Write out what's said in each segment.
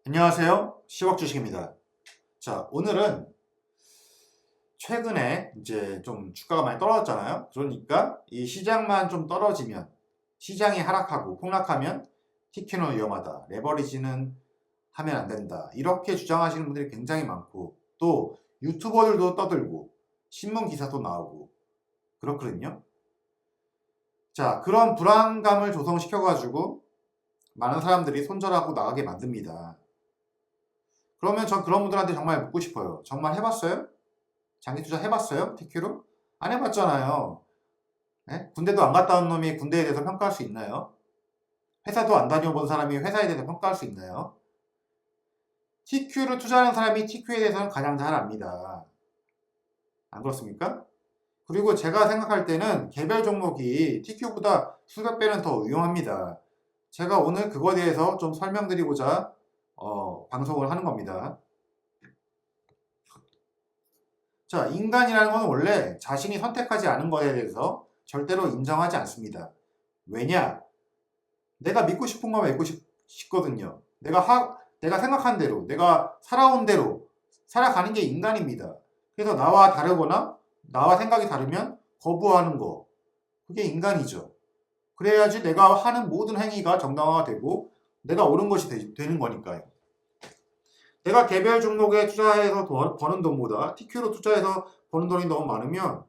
안녕하세요. 10억 주식입니다. 자, 오늘은 최근에 이제 좀 주가가 많이 떨어졌잖아요. 그러니까 이 시장만 좀 떨어지면, 시장이 하락하고 폭락하면 TQ는 위험하다. 레버리지는 하면 안 된다. 이렇게 주장하시는 분들이 굉장히 많고, 또 유튜버들도 떠들고, 신문 기사도 나오고, 그렇거든요. 자, 그런 불안감을 조성시켜가지고 많은 사람들이 손절하고 나가게 만듭니다. 그러면 전 그런 분들한테 정말 묻고 싶어요. 정말 해봤어요? 장기 투자 해봤어요? TQ로? 안 해봤잖아요. 네? 군대도 안 갔다 온 놈이 군대에 대해서 평가할 수 있나요? 회사도 안 다녀본 사람이 회사에 대해서 평가할 수 있나요? TQ를 투자하는 사람이 TQ에 대해서는 가장 잘 압니다. 안 그렇습니까? 그리고 제가 생각할 때는 개별 종목이 TQ보다 수백 배는 더 유용합니다. 제가 오늘 그거에 대해서 좀 설명드리고자 방송을 하는 겁니다. 자, 인간이라는 건 원래 자신이 선택하지 않은 것에 대해서 절대로 인정하지 않습니다. 왜냐? 내가 믿고 싶은 거만 믿고 싶거든요. 내가 생각한 대로, 내가 살아온 대로 살아가는 게 인간입니다. 그래서 나와 다르거나 나와 생각이 다르면 거부하는 거. 그게 인간이죠. 그래야지 내가 하는 모든 행위가 정당화가 되고 내가 옳은 것이 되는 거니까요. 내가 개별 종목에 투자해서 버는 돈보다 TQ로 투자해서 버는 돈이 너무 많으면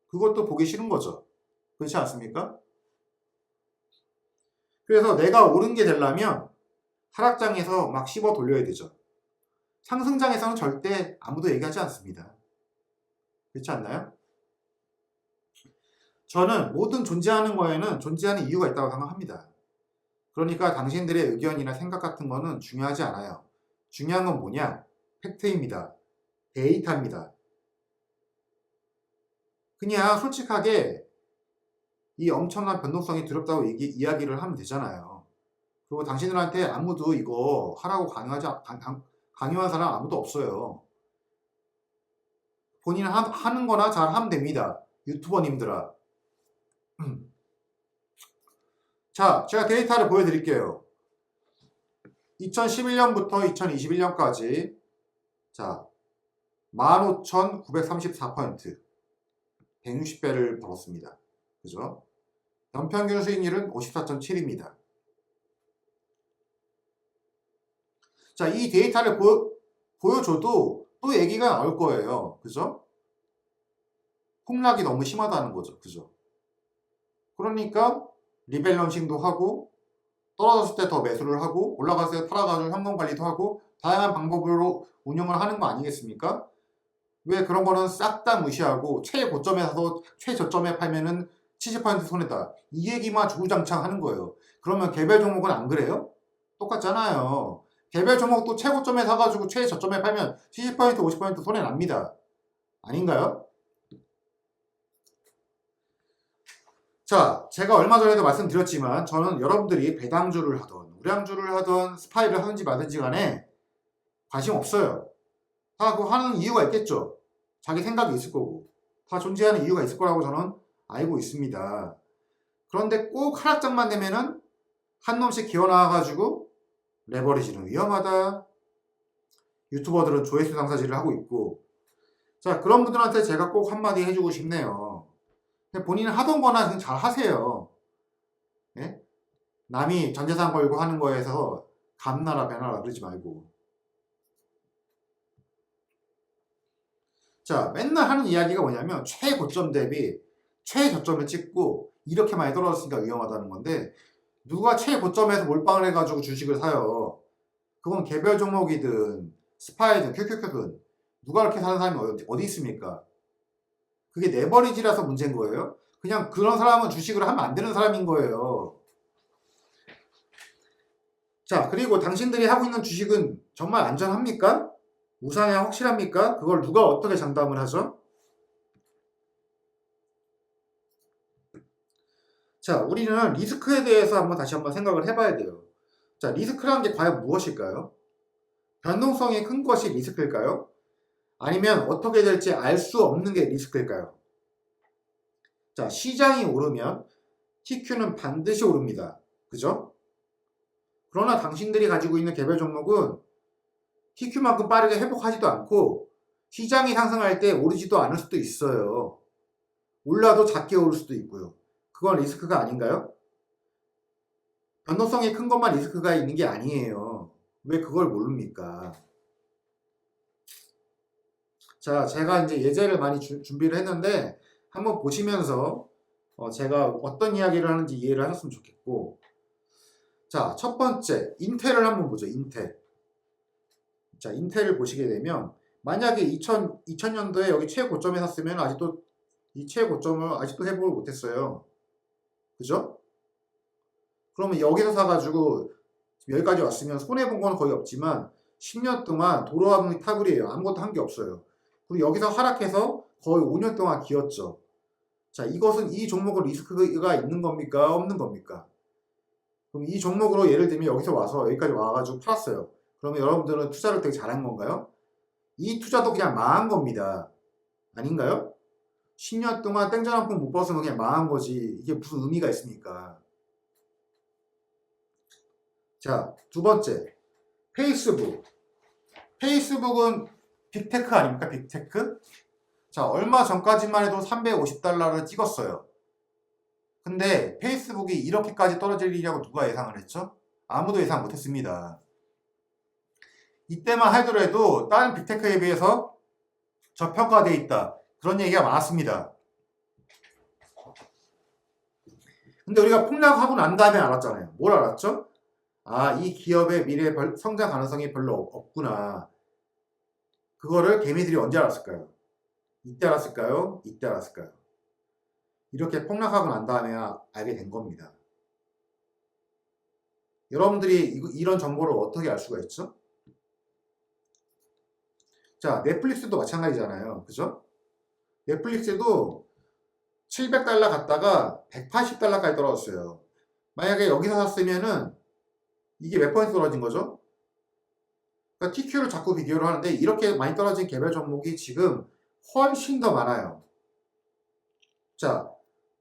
그것도 보기 싫은 거죠. 그렇지 않습니까? 그래서 내가 옳은 게 되려면 하락장에서 막 씹어 돌려야 되죠. 상승장에서는 절대 아무도 얘기하지 않습니다. 그렇지 않나요? 저는 모든 존재하는 거에는 존재하는 이유가 있다고 생각합니다. 그러니까 당신들의 의견이나 생각 같은 거는 중요하지 않아요. 중요한 건 뭐냐? 팩트입니다. 데이터입니다. 그냥 솔직하게 이 엄청난 변동성이 두렵다고 이야기를 하면 되잖아요. 그리고 당신들한테 아무도 이거 하라고 강요한 사람 아무도 없어요. 본인 하는 거나 잘 하면 됩니다. 유튜버님들아. 자, 제가 데이터를 보여드릴게요. 2011년부터 2021년까지 자 15,934% 160배를 벌었습니다. 그죠? 연평균 수익률은 54.7입니다. 자, 이 데이터를 보여줘도 또 얘기가 나올 거예요. 그죠? 폭락이 너무 심하다는 거죠. 그죠? 그러니까 리밸런싱도 하고 떨어졌을 때 더 매수를 하고 올라갔을 때 팔아가지고 현금 관리도 하고 다양한 방법으로 운영을 하는 거 아니겠습니까? 왜 그런 거는 싹 다 무시하고 최고점에 사서 최저점에 팔면은 70% 손해다. 이 얘기만 주구장창 하는 거예요. 그러면 개별 종목은 안 그래요? 똑같잖아요. 개별 종목도 최고점에 사가지고 최저점에 팔면 70% 50% 손해 납니다. 아닌가요? 자, 제가 얼마 전에도 말씀드렸지만 저는 여러분들이 배당주를 하던 우량주를 하던 스파이를 하든지 말든지 간에 관심 없어요. 다 그거 하는 이유가 있겠죠. 자기 생각이 있을 거고 다 존재하는 이유가 있을 거라고 저는 알고 있습니다. 그런데 꼭 하락장만 되면은 한 놈씩 기어 나와가지고 레버리지는 위험하다. 유튜버들은 조회수 장사질을 하고 있고 자 그런 분들한테 제가 꼭 한마디 해주고 싶네요. 본인은 하던 거나 그냥 잘 하세요. 예? 남이 전재산 걸고 하는 거에서 감나라 배나라 그러지 말고 자 맨날 하는 이야기가 뭐냐면 최고점 대비 최저점을 찍고 이렇게 많이 떨어졌으니까 위험하다는 건데 누가 최고점에서 몰빵을 해가지고 주식을 사요. 그건 개별 종목이든 스파이든 큐큐큐든 누가 그렇게 사는 사람이 어디 있습니까? 그게 내버리지라서 문제인 거예요. 그냥 그런 사람은 주식을 하면 안 되는 사람인 거예요. 자 그리고 당신들이 하고 있는 주식은 정말 안전합니까? 우상향 확실합니까? 그걸 누가 어떻게 장담을 하죠? 자, 우리는 리스크에 대해서 다시 한번 생각을 해봐야 돼요. 자, 리스크라는 게 과연 무엇일까요? 변동성이 큰 것이 리스크일까요? 아니면 어떻게 될지 알 수 없는 게 리스크일까요? 자, 시장이 오르면 TQ는 반드시 오릅니다. 그죠? 그러나 당신들이 가지고 있는 개별 종목은 TQ만큼 빠르게 회복하지도 않고 시장이 상승할 때 오르지도 않을 수도 있어요. 올라도 작게 오를 수도 있고요. 그건 리스크가 아닌가요? 변동성이 큰 것만 리스크가 있는 게 아니에요. 왜 그걸 모릅니까? 자, 제가 이제 예제를 많이 준비를 했는데 한번 보시면서 제가 어떤 이야기를 하는지 이해를 하셨으면 좋겠고, 자, 첫 번째 인텔을 한번 보죠. 인텔. 자, 인텔을 보시게 되면 만약에 2000년도에 여기 최고점에 샀으면 아직도 이 최고점을 아직도 회복을 못했어요. 그죠? 그러면 여기서 사가지고 여기까지 왔으면 손해본 건 거의 없지만 10년 동안 도로아무리 타굴이에요. 아무것도 한 게 없어요. 그리고 여기서 하락해서 거의 5년 동안 기었죠. 자, 이것은 이 종목은 리스크가 있는 겁니까? 없는 겁니까? 그럼 이 종목으로 예를 들면 여기서 와서 여기까지 와가지고 팔았어요. 그러면 여러분들은 투자를 되게 잘한 건가요? 이 투자도 그냥 망한 겁니다. 아닌가요? 10년 동안 땡전 한 푼 못 벌었으면 그냥 망한 거지. 이게 무슨 의미가 있습니까? 자, 두 번째. 페이스북. 페이스북은 빅테크 아닙니까? 빅테크? 자, 얼마 전까지만 해도 350달러를 찍었어요. 근데 페이스북이 이렇게까지 떨어질 일이라고 누가 예상을 했죠? 아무도 예상 못했습니다. 이때만 하더라도 다른 빅테크에 비해서 저평가되어 있다. 그런 얘기가 많았습니다. 근데 우리가 폭락하고 난 다음에 알았잖아요. 뭘 알았죠? 아, 이 기업의 미래 성장 가능성이 별로 없구나. 그거를 개미들이 언제 알았을까요? 이때 알았을까요? 이때 알았을까요? 이렇게 폭락하고 난 다음에 알게 된 겁니다. 여러분들이 이런 정보를 어떻게 알 수가 있죠? 자, 넷플릭스도 마찬가지잖아요. 그죠? 넷플릭스도 700달러 갔다가 180달러까지 떨어졌어요. 만약에 여기서 샀으면은 이게 몇 퍼센트 떨어진 거죠? 그러니까 TQ를 자꾸 비교를 하는데 이렇게 많이 떨어진 개별 종목이 지금 훨씬 더 많아요. 자,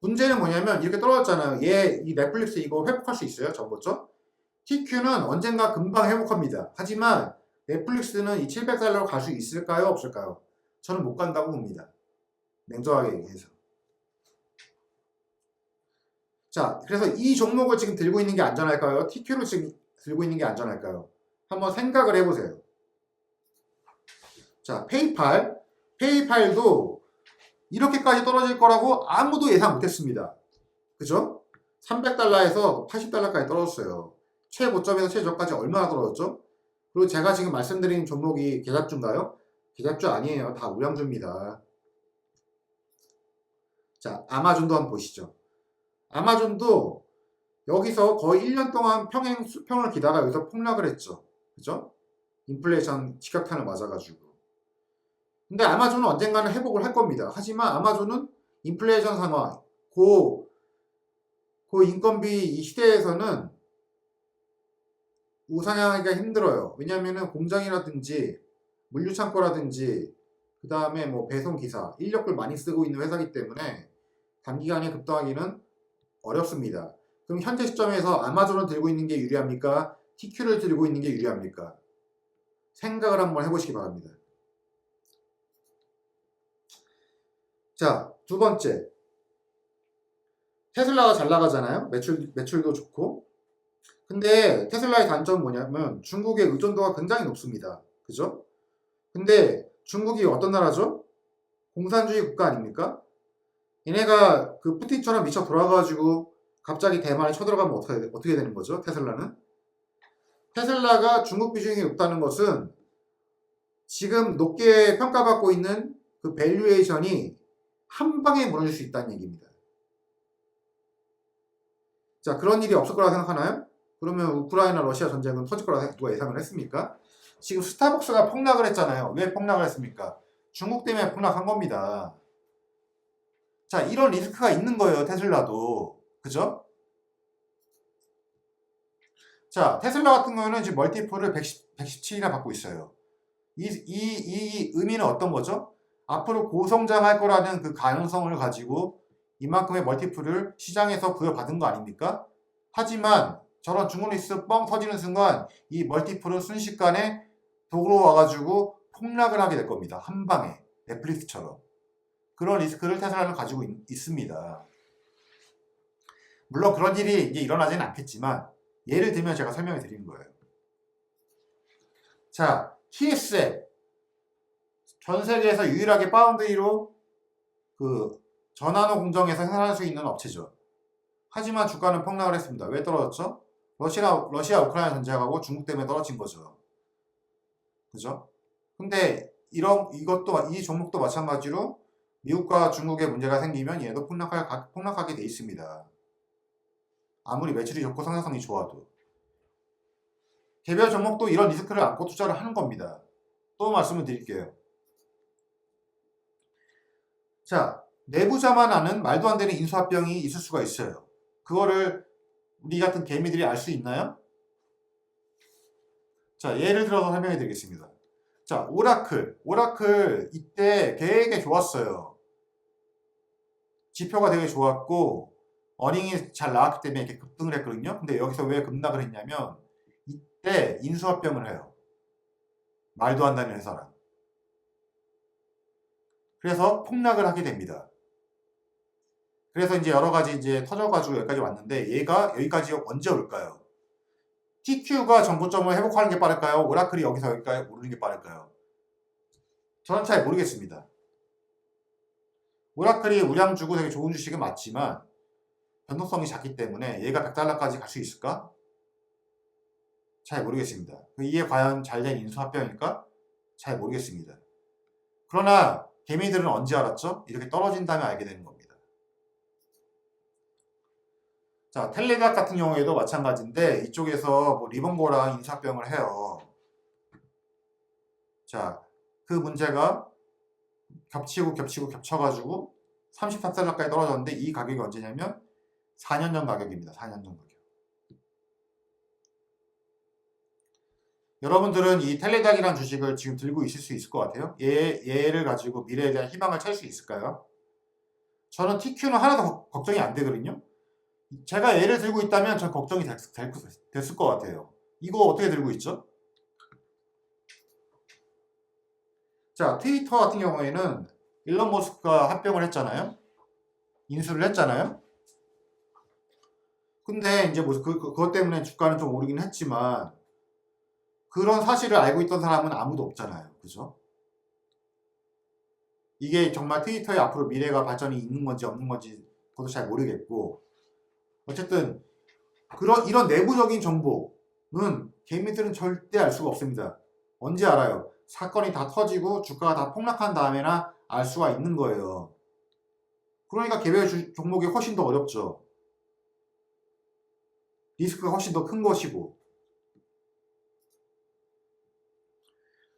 문제는 뭐냐면 이렇게 떨어졌잖아요. 이 넷플릭스 이거 회복할 수 있어요? 전고점? TQ는 언젠가 금방 회복합니다. 하지만 넷플릭스는 이 700달러로 갈 수 있을까요? 없을까요? 저는 못 간다고 봅니다. 냉정하게 얘기해서. 자, 그래서 이 종목을 지금 들고 있는 게 안전할까요? TQ를 지금 들고 있는 게 안전할까요? 한번 생각을 해보세요. 자, 페이팔도 이렇게까지 떨어질 거라고 아무도 예상 못했습니다. 그죠? 300달러에서 80달러까지 떨어졌어요. 최고점에서 최저까지 얼마나 떨어졌죠? 그리고 제가 지금 말씀드린 종목이 계잡주인가요? 계잡주 아니에요. 다 우량주입니다. 자, 아마존도 한번 보시죠. 아마존도 여기서 거의 1년 동안 수평을 기다가 여기서 폭락을 했죠. 그죠? 인플레이션 직격탄을 맞아가지고. 근데 아마존은 언젠가는 회복을 할 겁니다. 하지만 아마존은 인플레이션 상황, 고 인건비 이 시대에서는 우상향하기가 힘들어요. 왜냐하면 공장이라든지 물류창고라든지 그 다음에 뭐 배송기사, 인력을 많이 쓰고 있는 회사이기 때문에 단기간에 급등하기는 어렵습니다. 그럼 현재 시점에서 아마존을 들고 있는 게 유리합니까? TQ를 들고 있는 게 유리합니까? 생각을 한번 해보시기 바랍니다. 자, 두 번째. 테슬라가 잘 나가잖아요. 매출도 좋고. 근데 테슬라의 단점은 뭐냐면 중국의 의존도가 굉장히 높습니다. 그죠? 근데 중국이 어떤 나라죠? 공산주의 국가 아닙니까? 얘네가 그 푸틴처럼 미쳐 돌아가가지고 갑자기 대만에 쳐들어가면 어떻게 되는 거죠? 테슬라는? 테슬라가 중국 비중이 높다는 것은 지금 높게 평가받고 있는 그 밸류에이션이 한 방에 무너질 수 있다는 얘기입니다. 자, 그런 일이 없을 거라 생각하나요? 그러면 우크라이나 러시아 전쟁은 터질 거라 누가 예상을 했습니까? 지금 스타벅스가 폭락을 했잖아요. 왜 폭락을 했습니까? 중국 때문에 폭락한 겁니다. 자, 이런 리스크가 있는 거예요. 테슬라도. 그죠? 자, 테슬라 같은 경우는 지금 멀티플을 117이나 받고 있어요. 이 의미는 어떤 거죠? 앞으로 고성장할 거라는 그 가능성을 가지고 이만큼의 멀티플을 시장에서 부여받은 거 아닙니까? 하지만 저런 중국 리스크 뻥 터지는 순간 이 멀티플은 순식간에 도구로 와가지고 폭락을 하게 될 겁니다. 한 방에. 넷플릭스처럼. 그런 리스크를 테슬라는 가지고 있습니다. 물론 그런 일이 이제 일어나지는 않겠지만 예를 들면 제가 설명해 드리는 거예요. 자, TSM. 전 세계에서 유일하게 파운드리로 그 전환호 공정에서 생산할 수 있는 업체죠. 하지만 주가는 폭락을 했습니다. 왜 떨어졌죠? 러시아 우크라이나 전쟁하고 중국 때문에 떨어진 거죠. 그죠? 근데 이 종목도 마찬가지로 미국과 중국에 문제가 생기면 얘도 폭락하게 돼 있습니다. 아무리 매출이 좋고 상승성이 좋아도. 개별 종목도 이런 리스크를 안고 투자를 하는 겁니다. 또 말씀을 드릴게요. 자, 내부자만 아는 말도 안 되는 인수합병이 있을 수가 있어요. 그거를 우리 같은 개미들이 알 수 있나요? 자, 예를 들어서 설명해 드리겠습니다. 자, 오라클 이때 되게 좋았어요. 지표가 되게 좋았고 어닝이 잘 나왔기 때문에 이렇게 급등을 했거든요. 근데 여기서 왜 급락을 했냐면 이때 인수합병을 해요. 말도 안 되는 회사랑. 그래서 폭락을 하게 됩니다. 그래서 이제 여러 가지 이제 터져가지고 여기까지 왔는데 얘가 여기까지 언제 올까요? TQ가 정고점을 회복하는 게 빠를까요? 오라클이 여기서 여기까지 오르는 게 빠를까요? 저는 잘 모르겠습니다. 오라클이 우량 주고 되게 좋은 주식은 맞지만 변동성이 작기 때문에 얘가 100달러까지 갈 수 있을까? 잘 모르겠습니다. 이게 과연 잘된 인수합병일까? 잘 모르겠습니다. 그러나 개미들은 언제 알았죠? 이렇게 떨어진 다음에 알게 되는 겁니다. 자, 텔레닷 같은 경우에도 마찬가지인데 이쪽에서 뭐 리본고랑 인수합병을 해요. 자, 그 문제가 겹쳐가지고 33달러까지 떨어졌는데 이 가격이 언제냐면 4년 전 가격입니다. 4년 전 가격. 여러분들은 이 텔레닥이라는 주식을 지금 들고 있을 수 있을 것 같아요. 얘를 가지고 미래에 대한 희망을 찾을 수 있을까요? 저는 TQ는 하나도 걱정이 안 되거든요. 제가 얘를 들고 있다면 전 걱정이 됐을 것 같아요. 이거 어떻게 들고 있죠? 자, 트위터 같은 경우에는 일론 머스크가 합병을 했잖아요. 인수를 했잖아요. 근데 이제 뭐 그것 때문에 주가는 좀 오르긴 했지만 그런 사실을 알고 있던 사람은 아무도 없잖아요. 그죠? 이게 정말 트위터의 앞으로 미래가 발전이 있는 건지 없는 건지 그것도 잘 모르겠고 어쨌든 이런 내부적인 정보는 개미들은 절대 알 수가 없습니다. 언제 알아요? 사건이 다 터지고 주가가 다 폭락한 다음에나 알 수가 있는 거예요. 그러니까 개별 종목이 훨씬 더 어렵죠. 리스크가 훨씬 더 큰 것이고.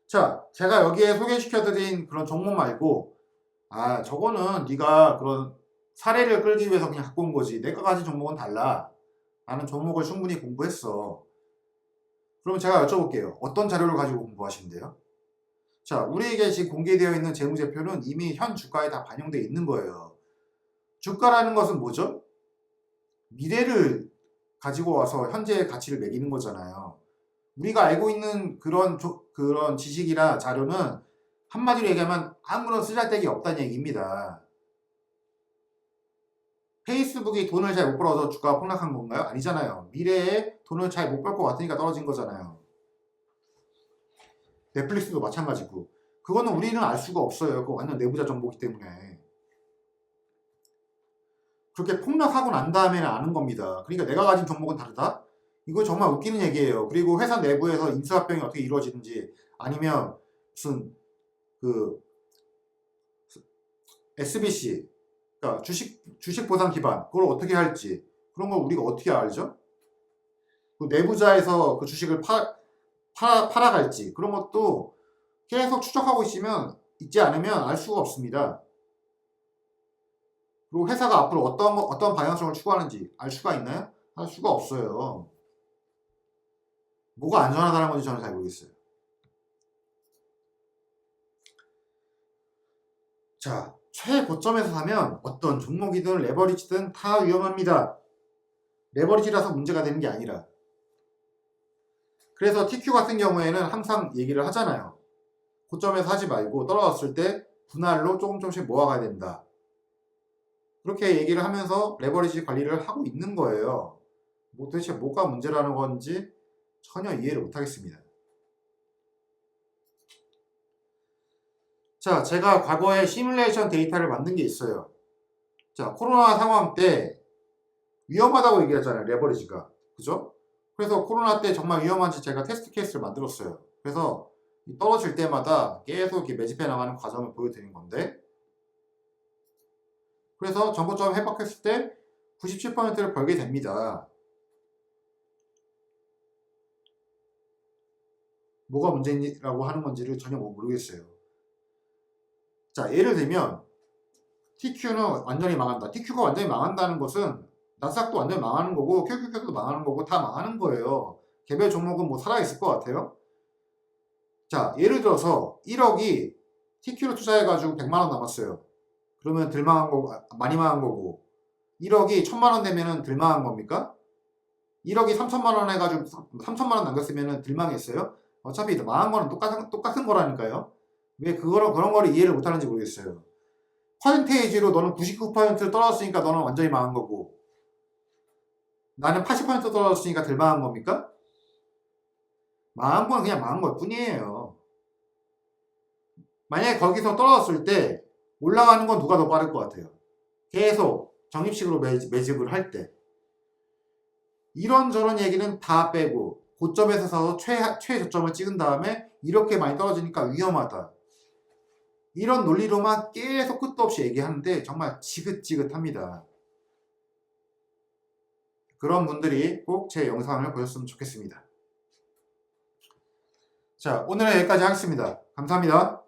자, 제가 여기에 소개시켜드린 그런 종목 말고 저거는 네가 그런 사례를 끌기 위해서 그냥 갖고 온 거지. 내가 가진 종목은 달라. 나는 종목을 충분히 공부했어. 그럼 제가 여쭤볼게요. 어떤 자료를 가지고 공부하시는데요? 자, 우리에게 지금 공개되어 있는 재무제표는 이미 현 주가에 다 반영되어 있는 거예요. 주가라는 것은 뭐죠? 미래를 가지고 와서 현재의 가치를 매기는 거잖아요. 우리가 알고 있는 그런 지식이나 자료는 한마디로 얘기하면 아무런 쓰잘데기 없다는 얘기입니다. 페이스북이 돈을 잘 못 벌어서 주가가 폭락한 건가요? 아니잖아요. 미래에 돈을 잘 못 벌 것 같으니까 떨어진 거잖아요. 넷플릭스도 마찬가지고. 그거는 우리는 알 수가 없어요. 그거 완전 내부자 정보기 때문에. 그렇게 폭락하고 난 다음에는 아는 겁니다. 그러니까 내가 가진 종목은 다르다? 이거 정말 웃기는 얘기예요. 그리고 회사 내부에서 인수합병이 어떻게 이루어지는지 아니면 무슨 SBC 그러니까 주식 보상 기반 그걸 어떻게 할지 그런 걸 우리가 어떻게 알죠? 그 내부자에서 그 주식을 팔아갈지 그런 것도 계속 추적하고 있지 않으면 알 수가 없습니다. 그리고 회사가 앞으로 어떤 방향성을 추구하는지 알 수가 있나요? 알 수가 없어요. 뭐가 안전하다는 건지 저는 잘 모르겠어요. 자, 최고점에서 사면 어떤 종목이든 레버리지든 다 위험합니다. 레버리지라서 문제가 되는 게 아니라 그래서 TQ 같은 경우에는 항상 얘기를 하잖아요. 고점에서 하지 말고 떨어졌을 때 분할로 조금씩 모아가야 된다. 그렇게 얘기를 하면서 레버리지 관리를 하고 있는 거예요. 뭐 도대체 뭐가 문제라는 건지 전혀 이해를 못하겠습니다. 자, 제가 과거에 시뮬레이션 데이터를 만든 게 있어요. 자, 코로나 상황 때 위험하다고 얘기했잖아요. 레버리지가. 그죠? 그래서 코로나 때 정말 위험한지 제가 테스트 케이스를 만들었어요. 그래서 떨어질 때마다 계속 이렇게 매집해 나가는 과정을 보여드린 건데, 그래서 전고점 회복했을 때 97%를 벌게 됩니다. 뭐가 문제라고 하는 건지를 전혀 모르겠어요. 자, 예를 들면 TQ는 완전히 망한다. TQ가 완전히 망한다는 것은 나스닥도 완전히 망하는 거고 QQQ도 망하는 거고 다 망하는 거예요. 개별 종목은 뭐 살아있을 것 같아요? 자, 예를 들어서 1억이 TQ로 투자해가지고 100만원 남았어요. 그러면 덜 망한 거고, 많이 망한 거고, 1억이 1000만원 되면은 덜 망한 겁니까? 1억이 3000만원 해가지고 3000만원 남겼으면은 덜 망했어요? 어차피 망한 거는 똑같은 거라니까요. 왜 그런 거를 이해를 못하는지 모르겠어요. 퍼센테이지로 너는 99% 떨어졌으니까 너는 완전히 망한 거고, 나는 80% 떨어졌으니까 덜 망한 겁니까? 망한 건 그냥 망한 것 뿐이에요. 만약에 거기서 떨어졌을 때 올라가는 건 누가 더 빠를 것 같아요? 계속 적립식으로 매집을 할 때. 이런저런 얘기는 다 빼고 고점에서 사서 최저점을 찍은 다음에 이렇게 많이 떨어지니까 위험하다. 이런 논리로만 계속 끝도 없이 얘기하는데 정말 지긋지긋합니다. 그런 분들이 꼭 제 영상을 보셨으면 좋겠습니다. 자, 오늘은 여기까지 하겠습니다. 감사합니다.